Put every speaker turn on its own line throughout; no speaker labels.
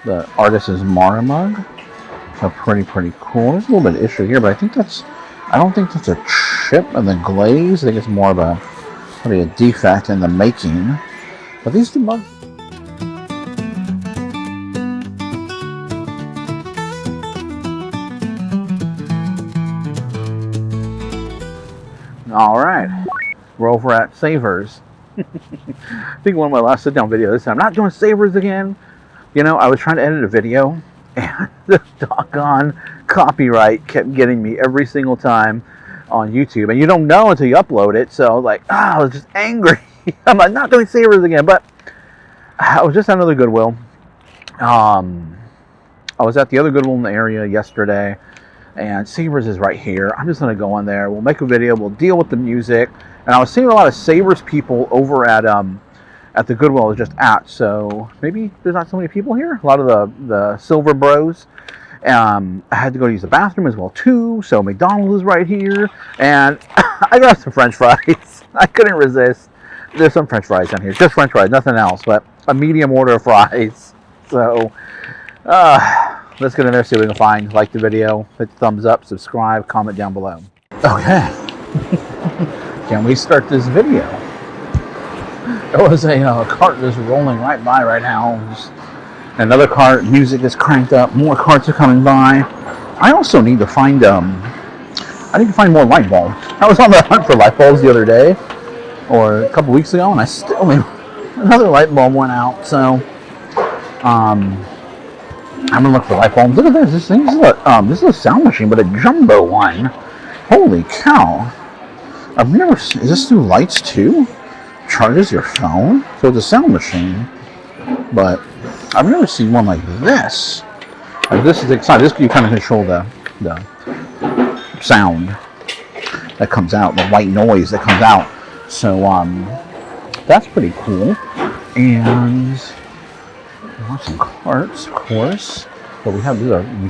The artist is Mara mug. So pretty cool. There's a little bit of issue here, but I don't think that's a chip in the glaze. I think it's more of probably a defect in the making. But these two mugs. All right, we're over at Savers. I think one of my last sit-down videos. I'm not doing Savers again. You know, I was trying to edit a video, and the doggone copyright kept getting me every single time on YouTube. And you don't know until you upload it. So like, I was just angry. I'm like, not doing Savers again. But I was just at another Goodwill. I was at the other Goodwill in the area yesterday. And Savers is right here. I'm just going to go in there. We'll make a video. We'll deal with the music. And I was seeing a lot of Savers people over at the Goodwill I was just at. So maybe there's not so many people here. A lot of the Silver Bros. I had to go use the bathroom as well too. So McDonald's is right here. And I got some French fries. I couldn't resist. There's some French fries down here. Just French fries, nothing else. But a medium order of fries. So, let's get in there, see what we can find. Like the video, hit the thumbs up, subscribe, comment down below. Okay. Can we start this video? There was a cart just rolling right by right now. Just another cart, music is cranked up, more carts are coming by. I also need to find, I need to find more light bulbs. I was on the hunt for light bulbs the other day, or a couple weeks ago, and I still need another light bulb went out, so, I'm gonna look for light bulbs. Look at this. This is a sound machine, but a jumbo one. Holy cow! I've never. Is this through lights too? Charges your phone. So it's a sound machine, but I've never seen one like this. Like this is exciting. This you kind of control the sound that comes out, the white noise that comes out. So that's pretty cool. And some carts, of course, but we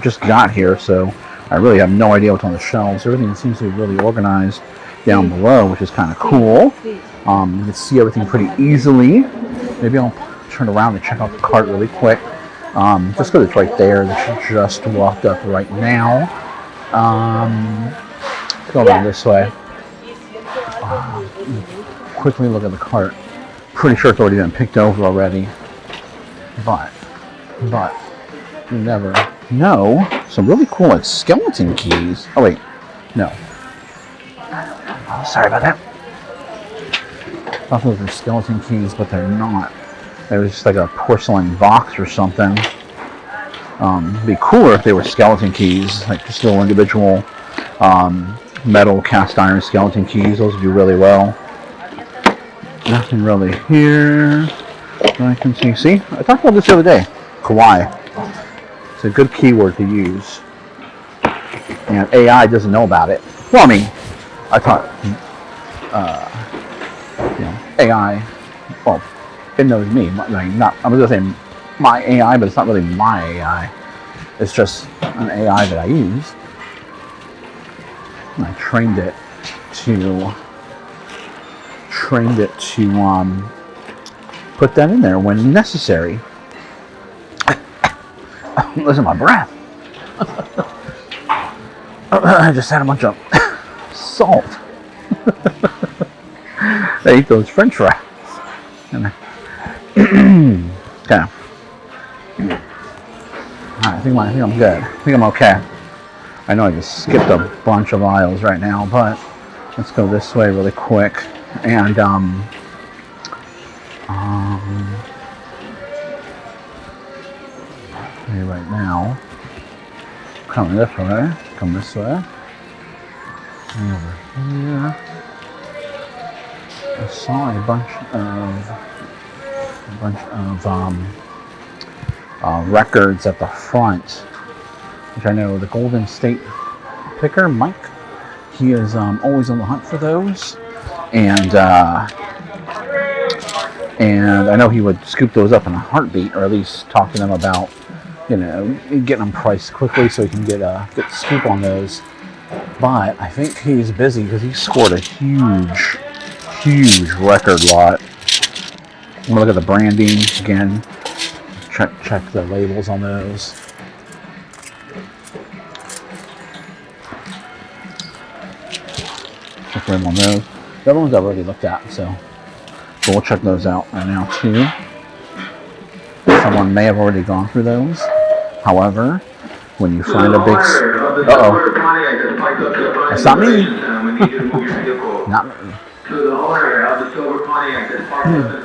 just got here, so I really have no idea what's on the shelves. Everything seems to be really organized down below, which is kind of cool. You can see everything pretty easily. Maybe I'll turn around and check out the cart really quick. Just because it's right there, that she just walked up right now. Go around this way. Quickly look at the cart. Pretty sure it's already been picked over already. But you never know. Some really cool like skeleton keys. Oh wait, no. Oh, sorry about that. I thought those were skeleton keys, but they're not. They were just like a porcelain box or something. It'd be cooler if they were skeleton keys, like just little individual metal cast iron skeleton keys. Those would do really well. Nothing really here. I can see. See, I talked about this the other day. Kawaii. It's a good keyword to use. And AI doesn't know about it. Well, I mean, I thought, AI. Well, it knows me. Like not. I was gonna say my AI, but it's not really my AI. It's just an AI that I use. And I trained it to put that in there when necessary. Listen to my breath. I just had a bunch of salt. They eat those French fries. Okay. I think I'm good. I think I'm okay. I know I just skipped a bunch of aisles right now, but let's go this way really quick. And right now, come this way, and over here. I saw a bunch of records at the front, which I know the Golden State Picker, Mike, he is always on the hunt for those, and I know he would scoop those up in a heartbeat, or at least talk to them about, getting them priced quickly so he can get the scoop on those. But I think he's busy because he scored a huge record lot. I'm gonna look at the branding again. check the labels on those. Check the label on those. The other ones I've already looked at, so we'll check those out right now too. Someone may have already gone through those. However, when you find a big... Uh-oh. That's not me. Not me.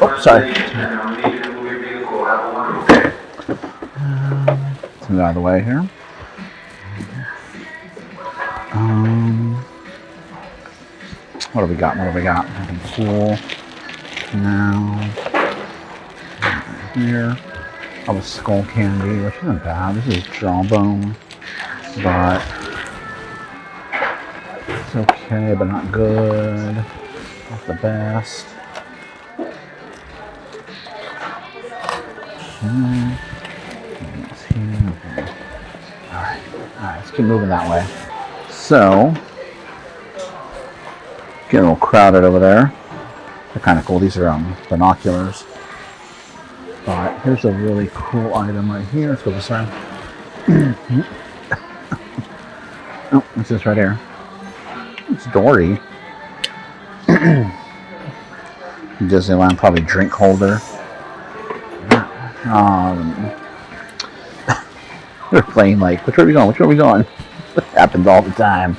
Oh, sorry. Let's move out of the way here. What do we got? What do we got? Nothing cool. Now, here. Oh, a skull candy, which isn't bad. This is jawbone, but it's okay, but not good. Not the best. Alright, let's keep moving that way. So, getting a little crowded over there. They're kind of cool. These are binoculars. But here's a really cool item right here. Let's go this way. Oh, what's this right here? It's Dory. Disneyland, probably drink holder. We're playing like, which way are we going? Which way are we going? It happens all the time.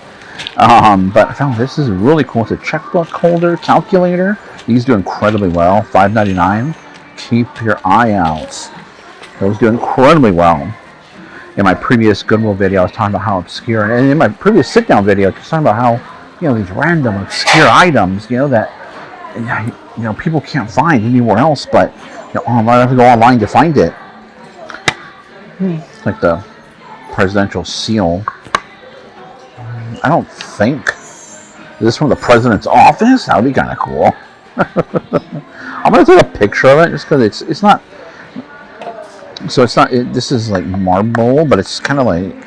But I found this is really cool. It's a checkbook holder, calculator. These do incredibly well. $5.99. Keep your eye out. Those do incredibly well. In my previous Goodwill video, I was talking about how obscure, and in my previous sit-down video, I was talking about how, these random obscure items, that, people can't find anywhere else, but, online, I have to go online to find it. Like the presidential seal. I don't think. Is this from the president's office? That would be kind of cool. I'm going to take a picture of it just because it's not. So it's not. This is like marble, but it's kind of like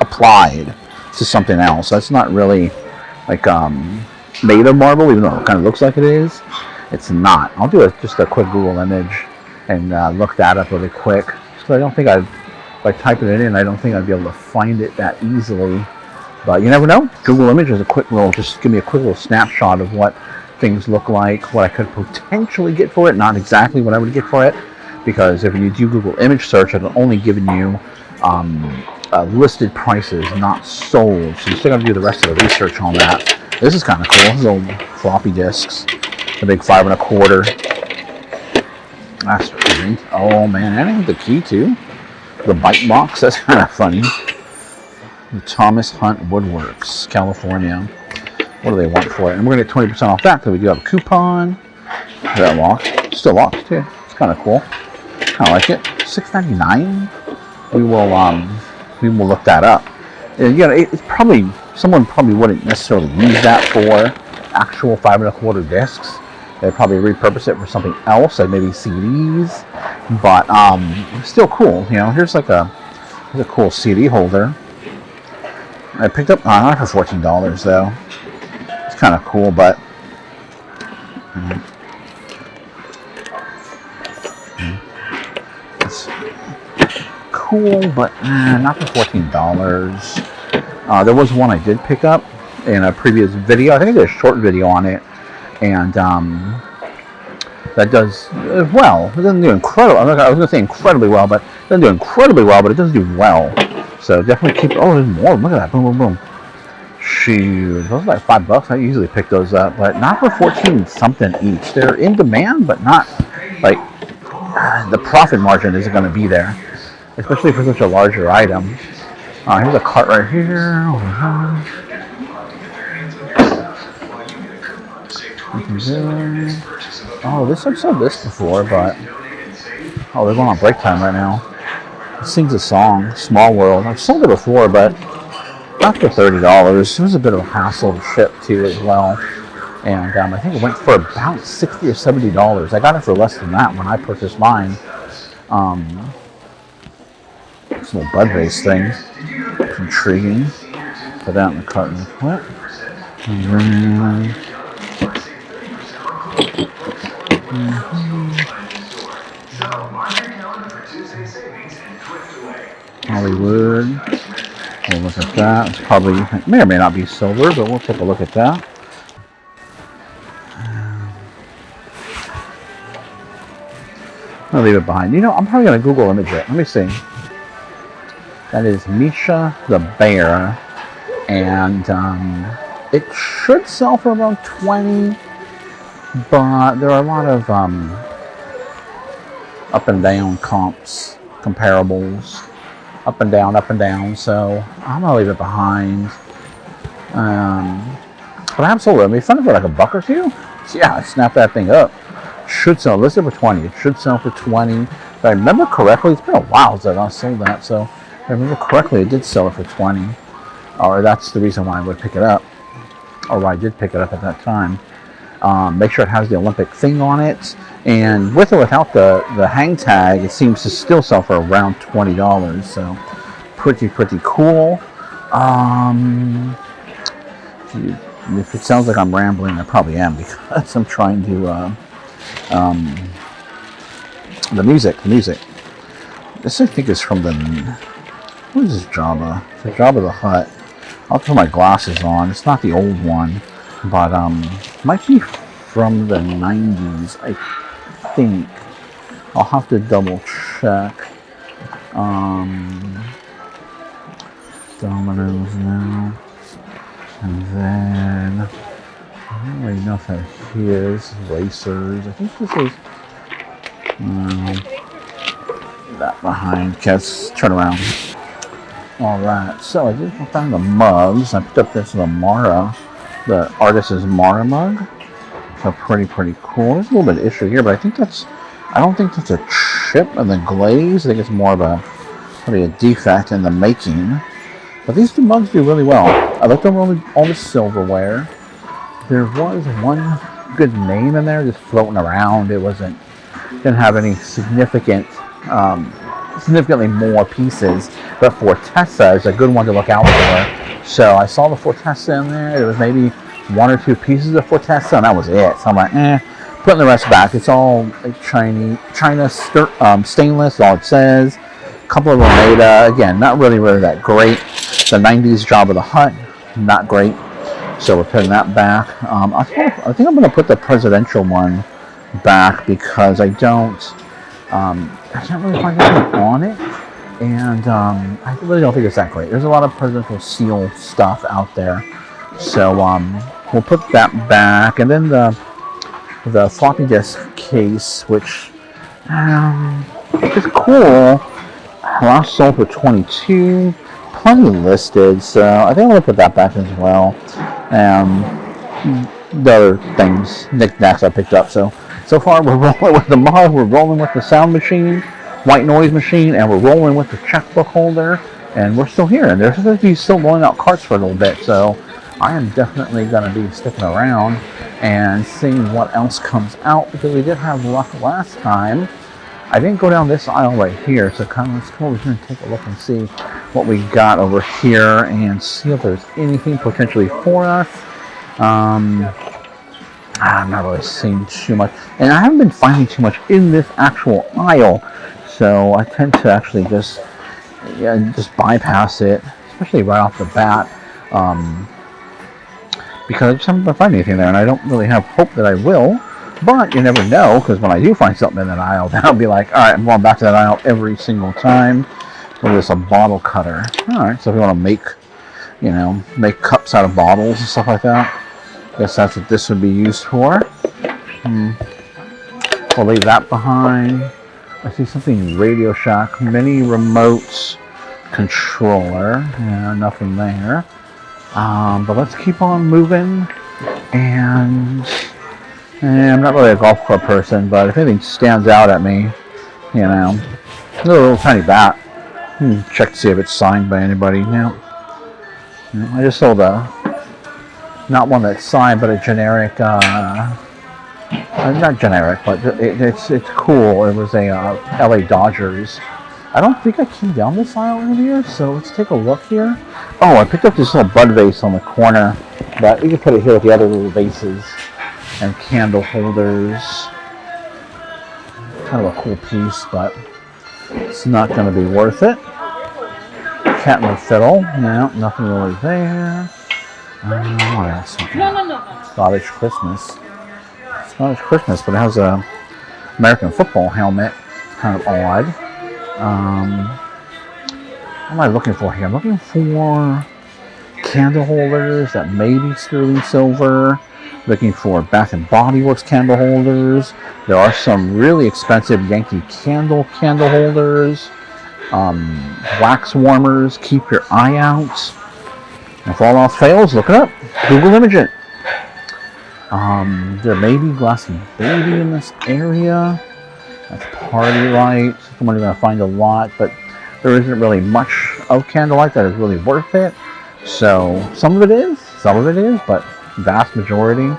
applied to something else. That's not really like made of marble, even though it kind of looks like it is. It's not. I'll do just a quick Google image and look that up really quick. So I don't think if I type it in, I don't think I'd be able to find it that easily. But you never know. Google image is just give me a quick little snapshot of what things look like, what I could potentially get for it, not exactly what I would get for it, because if you do Google image search, it'll only giving you listed prices, not sold. So you still got to do the rest of the research on that. This is kind of cool. Little floppy disks, the big 5 1/4. That's great. Oh man, and I have the key too. The bite box. That's kind of funny. The Thomas Hunt Woodworks, California. What do they want for it? And we're going to get 20% off that because we do have a coupon. Is that locked? Still locked too. It's kind of cool. Kind of like it. $6.99. We will look that up. And, it's probably someone probably wouldn't necessarily use that for actual 5 1/4 discs. They'd probably repurpose it for something else, like maybe CDs. But still cool. Here's a cool CD holder. I picked up not for $14 though. It's kind of cool, but it's cool, but not for $14. There was one I did pick up in a previous video. I think I did a short video on it, and that does well. It doesn't do incredible. I was going to say incredibly well, but it doesn't do incredibly well, but it does do well. So definitely keep. Oh, there's more. Look at that! Boom, boom, boom. Shoot, those are like $5. I usually pick those up, but not for 14 something each. They're in demand, but not like the profit margin isn't going to be there, especially for such a larger item. Here's a cart right here. Oh, I've sold this before, but they're going on break time right now. It sings a song, Small World. I've sold it before, but not for $30. It was a bit of a hassle to ship too as well. And I think it went for about $60 or $70. I got it for less than that when I purchased mine. This little bud vase thing. It's intriguing. Put that in the cart real quick. Hollywood. We'll look at that. It's probably, it may or may not be silver, but we'll take a look at that. I'll leave it behind. You know, I'm probably going to Google image it. Let me see. That is Misha the Bear. And it should sell for around 20, but there are a lot of up and down comps, comparables, up and down. So I'm going to leave it behind. But absolutely, it'd be fun for like a buck or two. So yeah, snap that thing up. Should sell, listed for 20. It should sell for 20. If I remember correctly, it's been a while since I sold that, so if I remember correctly, it did sell it for 20. Or that's the reason why I would pick it up, or why I did pick it up at that time. Make sure it has the Olympic thing on it, and with or without the hang tag, it seems to still sell for around $20. So pretty cool. If it sounds like I'm rambling, I probably am, because I'm trying to. The music. This I think is from the. What is this Jabba? It's the Jabba the Hutt. I'll put my glasses on. It's not the old one, but might be from the 90s, I think. I'll have to double check. Dominoes now. And then I don't really know if that is Racers. I think this is that behind. Okay, let's turn around. Alright, so I did find the mugs. I picked up this Mara. The artist is Mara mug. So pretty cool. There's a little bit of issue here, but I don't think that's a chip in the glaze. I think it's more of probably a defect in the making. But these two mugs do really well. I looked over all the silverware. There was one good name in there just floating around. It didn't have any significantly more pieces, but Fortessa is a good one to look out for. So I saw the Fortessa in there. There was maybe one or two pieces of Fortessa, and that was it. So I'm like, putting the rest back. It's all like China stainless, all it says. A couple of them made, again, not really that great. The 90s Jabba the Hutt, not great. So we're putting that back. I think I'm going to put the presidential one back, because I can't really find anything on it, and I really don't think it's that great. There's a lot of presidential seal stuff out there, so we'll put that back. And then the floppy disk case, which is cool. Last sold for 22, plenty listed, so I think I'm going to put that back as well. The other things, knickknacks I picked up. So far we're rolling with the mug, we're rolling with the sound machine, white noise machine, and we're rolling with the checkbook holder, and we're still here. And there's going to be still rolling out carts for a little bit, so I am definitely going to be sticking around and seeing what else comes out, because we did have luck last time. I didn't go down this aisle right here, so let's go over here and take a look and see what we got over here and see if there's anything potentially for us. I'm not really seeing too much, and I haven't been finding too much in this actual aisle, so I tend to actually just bypass it, especially right off the bat, because I just haven't been finding anything there, and I don't really have hope that I will. But you never know, because when I do find something in that aisle, then I'll be like, all right, I'm going back to that aisle every single time. Look at this, a bottle cutter. All right, so if you want to make cups out of bottles and stuff like that, I guess that's what this would be used for. We'll leave that behind. I see something Radio Shack, mini remote controller. Yeah, nothing there. But let's keep on moving. And I'm not really a golf club person, but if anything stands out at me, a little tiny bat. Check to see if it's signed by anybody. Now, I just sold not one that's signed, but a generic, not generic, but it's cool. It was a LA Dodgers. I don't think I came down this aisle earlier, so let's take a look here. Oh, I picked up this little bud vase on the corner, but we can put it here with the other little vases and candle holders. Kind of a cool piece, but it's not going to be worth it. Cat and the Fiddle. No, nothing really there. What else? Scottish Christmas. Scottish Christmas, but it has a American football helmet. Kind of odd. What am I looking for here? I'm looking for candle holders that may be sterling silver. Looking for Bath and Body Works candle holders. There are some really expensive Yankee candle holders. Wax warmers. Keep your eye out. If all else fails, look it up. Google image it. There may be Glassy Baby in this area. That's Party Light. I'm not going to find a lot, but there isn't really much of candlelight that is really worth it. So some of it is, but vast majority,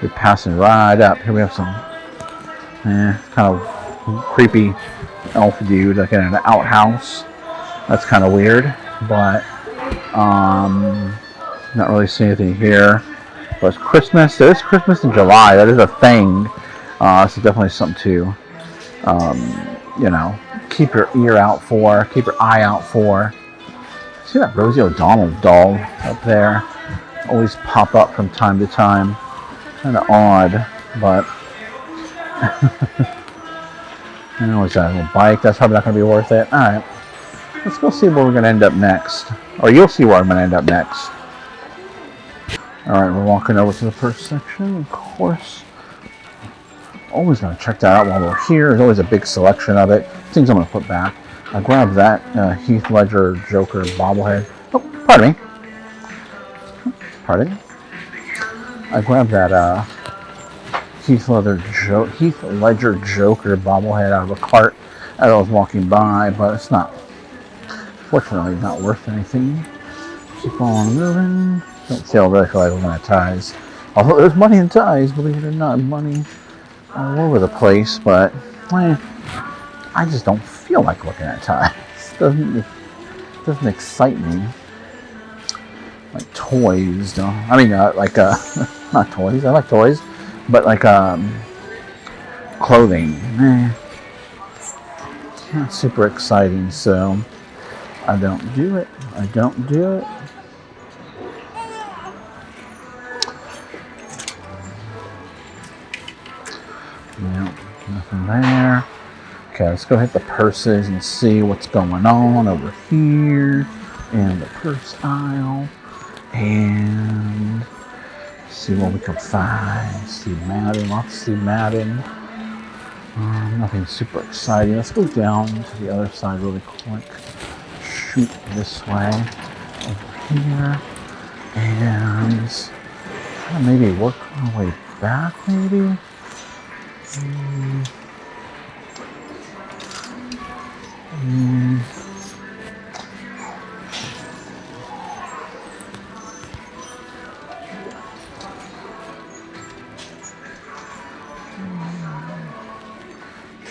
you're passing right up. Here we have some kind of creepy elf dude like in an outhouse. That's kind of weird, but not really seeing anything here. But it's Christmas. There is Christmas in July. That is a thing. This is definitely something to, keep your ear out for, keep your eye out for. See that Rosie O'Donnell doll up there? Always pop up from time to time. Kind of odd, but it's that little bike. That's probably not going to be worth it. All right, let's go see where we're going to end up next, or you'll see where I'm going to end up next. All right, we're walking over to the first section. Of course, always going to check that out while we're here. There's always a big selection of it. Things I'm going to put back. I grabbed that Heath Ledger Joker bobblehead. Oh, pardon me. I grabbed that Heath Ledger Joker bobblehead out of a cart as I was walking by, but it's not, fortunately, not worth anything. Keep on moving. Don't really feel like looking at ties. Although there's money in ties, believe it or not, money all over the place, but I just don't feel like looking at ties. It doesn't excite me. Like toys, though. I mean, not toys. I like toys, but like clothing. Not super exciting, so I don't do it. No, nothing there. Okay, let's go hit the purses and see what's going on over here in the purse aisle. And see what we can find. Steve Madden, lots of Steve Madden. Nothing super exciting. Let's go down to the other side really quick. Shoot this way over here. And maybe work our way back, maybe.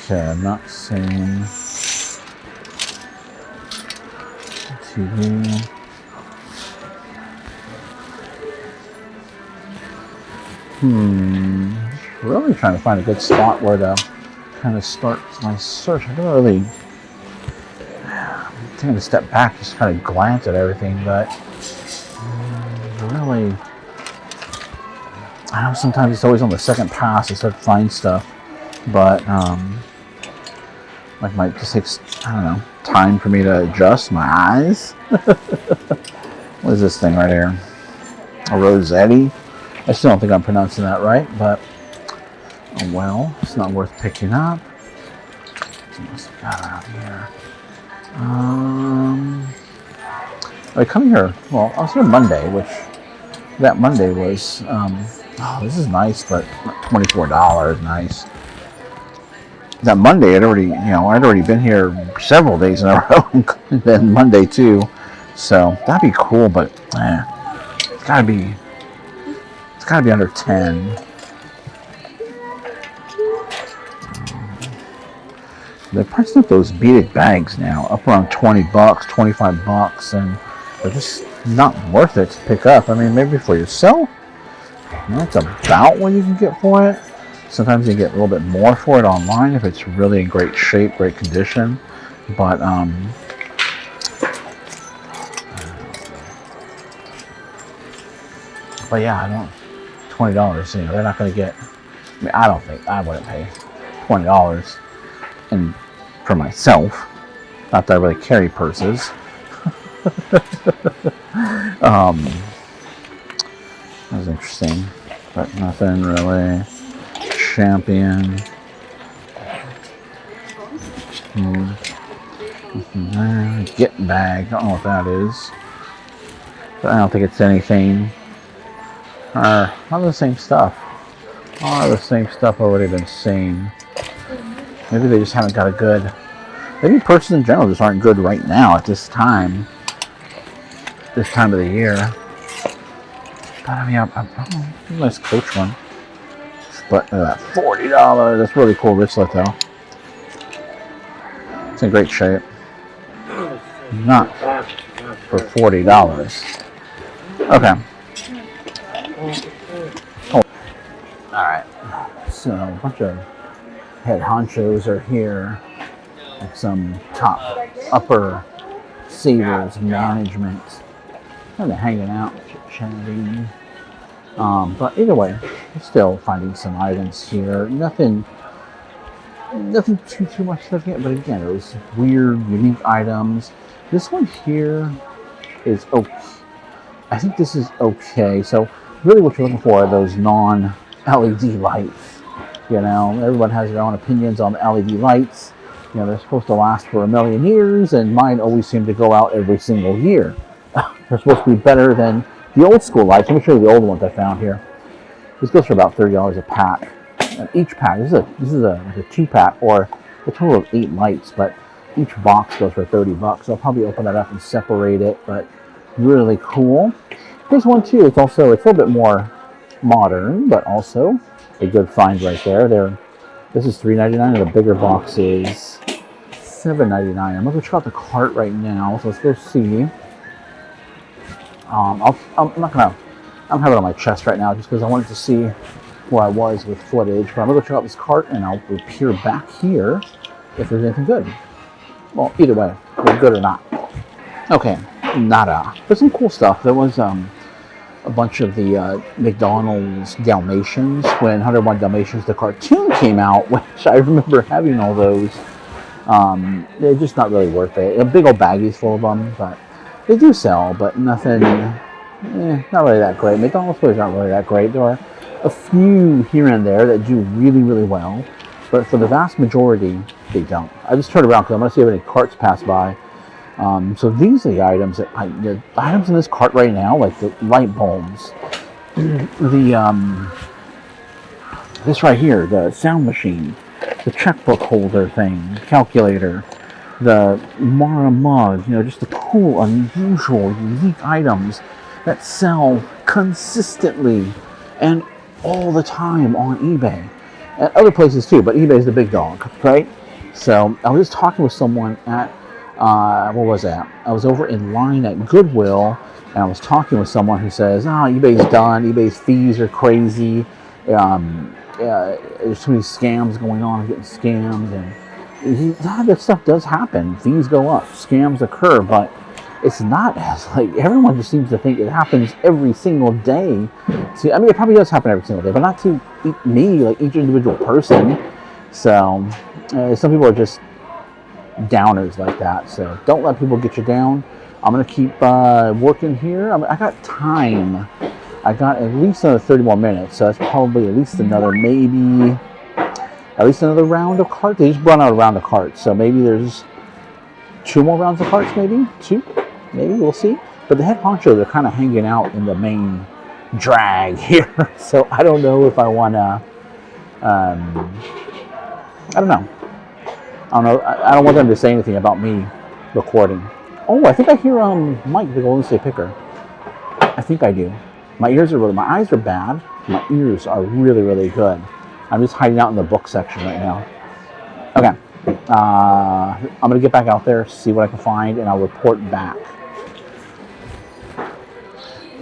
Okay, I'm not seeing TV. Really trying to find a good spot where to kind of start my search. I don't really. I'm taking a step back, just kind of glance at everything, but really, I know sometimes it's always on the second pass to start to find stuff, but like might just takes, I don't know, time for me to adjust my eyes. What is this thing right here? A Rossetti? I still don't think I'm pronouncing that right, but oh well, it's not worth picking up. What else we got out here? I come here, well, I was here Monday, which that Monday was, oh, this is nice, but $24, nice. That Monday, I'd already been here several days in a row, and then Monday too, so that'd be cool, but it's gotta be under 10. They're pricing up those beaded bags now, up around $20, $25, and they're just not worth it to pick up. I mean, maybe for yourself, that's about what you can get for it. Sometimes you get a little bit more for it online if it's really in great shape, great condition. But But yeah, I don't. $20. You know, they're not going to get. I mean, I don't think I wouldn't pay $20 and for myself. Not that I really carry purses. That was interesting, but nothing really. Champion. Get bag. Don't know what that is, but I don't think it's anything. All the same stuff. All the same stuff already been seen. Maybe they just haven't got a good. Maybe purses in general just aren't good right now at this time. This time of the year. But I mean, a nice Coach one. But $40. That's really cool wristlet though. It's in great shape. Not for $40. Okay. Oh. Alright. So a bunch of head honchos are here. Like some top, upper savers management. Kind of hanging out, chit-chatting. But either way, I'm still finding some items here. Nothing too much looking at, but again, it was weird, unique items. This one here is okay. I think this is okay. So really what you're looking for are those non-LED lights. You know, everyone has their own opinions on the LED lights. You know, they're supposed to last for a million years, and mine always seem to go out every single year. They're supposed to be better than the old school lights. Let me show you the old ones I found here. This goes for about $30 a pack. And each pack, this is a 2-pack or a total of 8 lights, but each box goes for $30. I'll probably open that up and separate it, but really cool. Here's one too. It's a little bit more modern, but also a good find right there. This is $3.99, and the bigger box is $7.99. I'm gonna go check out the cart right now, so let's go see. I'm not gonna. I don't have it on my chest right now just because I wanted to see where I was with footage. But I'm gonna go check out this cart, and I'll appear back here if there's anything good. Well, either way, whether good or not. Okay, nada. But some cool stuff. There was a bunch of the McDonald's Dalmatians when 101 Dalmatians the cartoon came out, which I remember having all those. They're just not really worth it. A big old baggies full of them, but they do sell, but nothing. Not really that great. McDonald's toys aren't really that great. There are a few here and there that do really, really well, but for the vast majority, they don't. I just turned around because I'm going to see if any carts pass by. So these are the items the items in this cart right now, like the light bulbs, this right here, the sound machine, the checkbook holder thing, calculator, the Mara mug, you know, just the cool, unusual, unique items that sell consistently and all the time on eBay. And other places too, but eBay is the big dog, right? So I was just talking with someone at, what was that? I was over in line at Goodwill, and I was talking with someone who says, eBay's done, eBay's fees are crazy, there's too many scams going on, I'm getting scammed, and that stuff does happen. Fees go up, scams occur, but it's not as like everyone just seems to think it happens every single day. See, I mean, it probably does happen every single day, but not to me, like each individual person. So some people are just downers like that. So don't let people get you down. I'm gonna keep working here. I got time. I got at least another 30 more minutes, so that's probably at least another round of carts. They just brought out a round of carts, so maybe there's 2 more rounds of carts, maybe 2, maybe we'll see. But the head honcho, they're kind of hanging out in the main drag here, so I don't know if I want to. I don't know. I don't want them to say anything about me recording. Oh, I think I hear Mike, the Golden State Picker. I think I do. My eyes are bad. My ears are really, really good. I'm just hiding out in the book section right now. Okay. I'm going to get back out there, see what I can find, and I'll report back.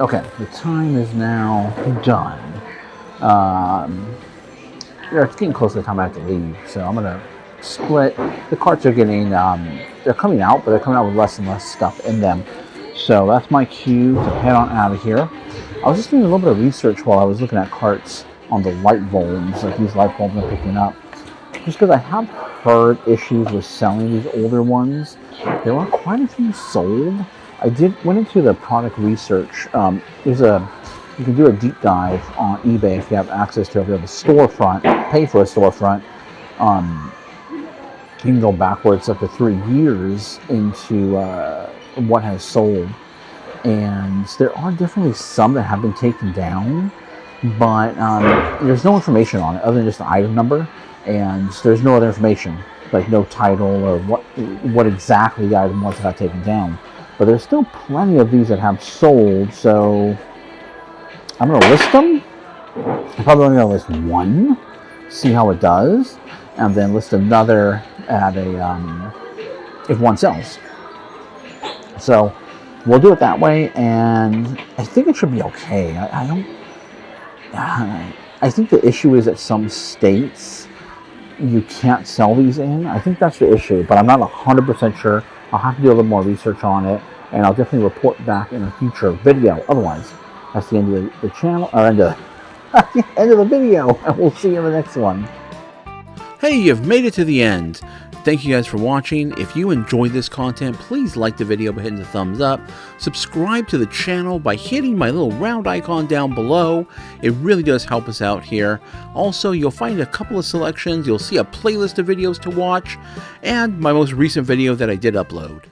Okay, the time is now done. It's getting close to the time I have to leave, so I'm going to split. The carts are getting, they're coming out, but they're coming out with less and less stuff in them. So that's my cue to head on out of here. I was just doing a little bit of research while I was looking at carts on the light bulbs, like these light bulbs I'm picking up. Just because I have heard issues with selling these older ones. There are quite a few sold. I went into the product research. You can do a deep dive on eBay if you have access to it. If you have a storefront, pay for a storefront. You can go backwards up to 3 years into what has sold. And there are definitely some that have been taken down, but there's no information on it other than just the item number, and there's no other information, like no title or what exactly the item was that got taken down. But there's still plenty of these that have sold, so I'm going to list them. I'm probably only going to list one, see how it does, and then list another at if one sells. So we'll do it that way, and I think it should be okay. I think the issue is that some states you can't sell these in. I think that's the issue, but I'm not 100% sure. I'll have to do a little more research on it, and I'll definitely report back in a future video. Otherwise, that's the end of the channel, or end of the video, and we'll see you in the next one.
Hey, you've made it to the end. Thank you guys for watching. If you enjoyed this content, please like the video by hitting the thumbs up. Subscribe to the channel by hitting my little round icon down below. It really does help us out here. Also, you'll find a couple of selections. You'll see a playlist of videos to watch and my most recent video that I did upload.